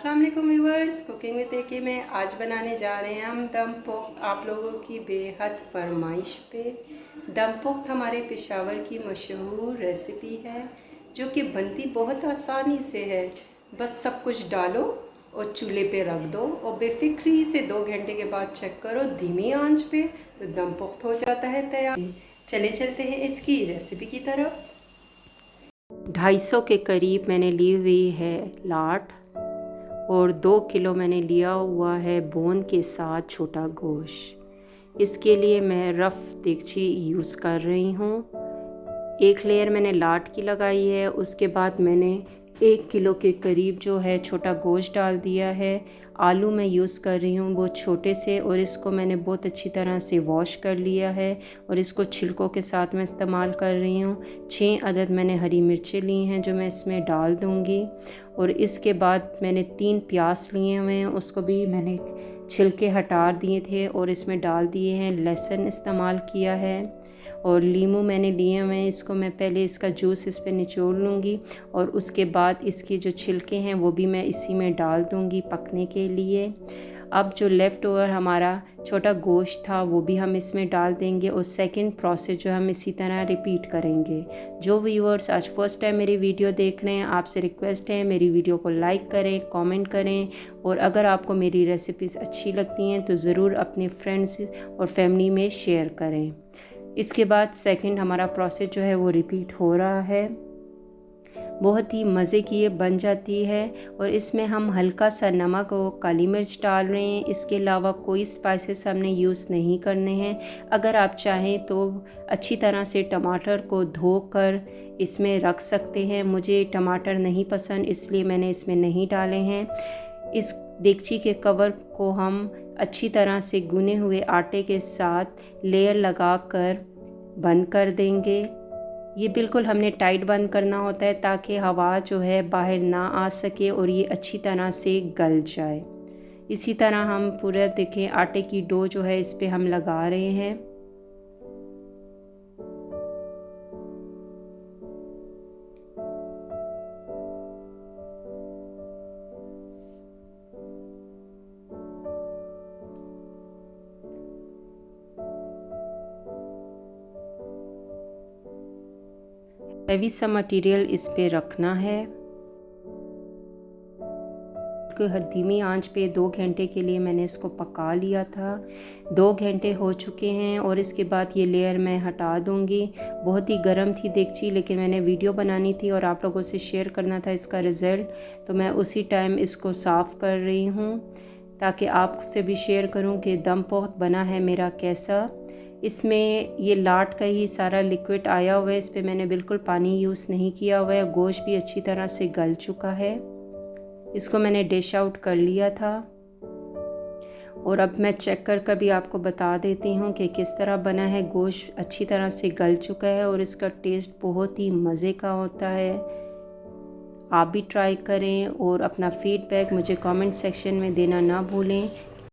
अस्सलाम वालेकुम viewers, cooking with एके में आज बनाने जा रहे हैं हम दम पुख्त। आप लोगों की बेहद फरमाइश पे दम पुख्त हमारे पेशावर की मशहूर रेसिपी है जो कि बनती बहुत आसानी से है। बस सब कुछ डालो और चूल्हे पे रख दो और बेफिक्री से 2 घंटे के बाद चेक करो धीमी आंच पे तो दम पुख्त हो जाता है तैयार। चले चलते हैं इसकी रेसिपी की तरफ। 250 के करीब मैंने ली हुई है लाट और 2 किलो मैंने लिया हुआ है बोन के साथ छोटा गोश्त। इसके लिए मैं रफ़ देगची यूज़ कर रही हूँ। 1 लेयर मैंने लाट की लगाई है। उसके बाद मैंने 1 किलो के करीब जो है छोटा गोश्त डाल दिया है। आलू मैं यूज़ कर रही हूँ वो छोटे से, और इसको मैंने बहुत अच्छी तरह से वॉश कर लिया है और इसको छिलकों के साथ मैं इस्तेमाल कर रही हूँ। 6 अदद मैंने हरी मिर्चें ली हैं जो मैं इसमें डाल दूँगी। और इसके बाद मैंने 3 प्याज लिए हुए हैं, उसको भी मैंने छिलके हटा दिए थे और इसमें डाल दिए हैं। लहसुन इस्तेमाल किया है और लीमू मैंने लिए हुए हैं। इसको मैं पहले इसका जूस इस पे निचोड़ लूँगी और उसके बाद इसके जो छिलके हैं वो भी मैं इसी में डाल दूँगी पकने के लिए। अब जो लेफ़्ट ओवर हमारा छोटा गोश्त था वो भी हम इसमें डाल देंगे और सेकंड प्रोसेस जो हम इसी तरह रिपीट करेंगे। जो व्यूअर्स आज फर्स्ट टाइम मेरी वीडियो देख रहे हैं, आपसे रिक्वेस्ट है मेरी वीडियो को लाइक करें, कमेंट करें, और अगर आपको मेरी रेसिपीज़ अच्छी लगती हैं तो ज़रूर अपने फ्रेंड्स और फैमिली में शेयर करें। इसके बाद सेकंड हमारा प्रोसेस जो है वो रिपीट हो रहा है। बहुत ही मज़े की ये बन जाती है और इसमें हम हल्का सा नमक और काली मिर्च डाल रहे हैं। इसके अलावा कोई स्पाइसेस हमने यूज़ नहीं करने हैं। अगर आप चाहें तो अच्छी तरह से टमाटर को धोकर इसमें रख सकते हैं। मुझे टमाटर नहीं पसंद इसलिए मैंने इसमें नहीं डाले हैं। इस देगची के कवर को हम अच्छी तरह से गुने हुए आटे के साथ लेयर लगाकर बंद कर देंगे। ये बिल्कुल हमने टाइट बंद करना होता है ताकि हवा जो है बाहर ना आ सके और ये अच्छी तरह से गल जाए। इसी तरह हम पूरा देखें आटे की डो जो है इस पे हम लगा रहे हैं। हैवी सा मटेरियल इस पे रखना है। धीमी आंच पे 2 घंटे के लिए मैंने इसको पका लिया था। 2 घंटे हो चुके हैं और इसके बाद ये लेयर मैं हटा दूंगी। बहुत ही गर्म थी देगची, लेकिन मैंने वीडियो बनानी थी और आप लोगों से शेयर करना था इसका रिज़ल्ट, तो मैं उसी टाइम इसको साफ़ कर रही हूँ ताकि आपसे भी शेयर करूँ कि दम पुख्त बना है मेरा कैसा। इसमें ये लाट का ही सारा लिक्विड आया हुआ है। इस पे मैंने बिल्कुल पानी यूज़ नहीं किया हुआ है। गोश्त भी अच्छी तरह से गल चुका है। इसको मैंने डिश आउट कर लिया था और अब मैं चेक कर भी आपको बता देती हूँ कि किस तरह बना है। गोश्त अच्छी तरह से गल चुका है और इसका टेस्ट बहुत ही मज़े का होता है। आप भी ट्राई करें और अपना फीडबैक मुझे कमेंट सेक्शन में देना ना भूलें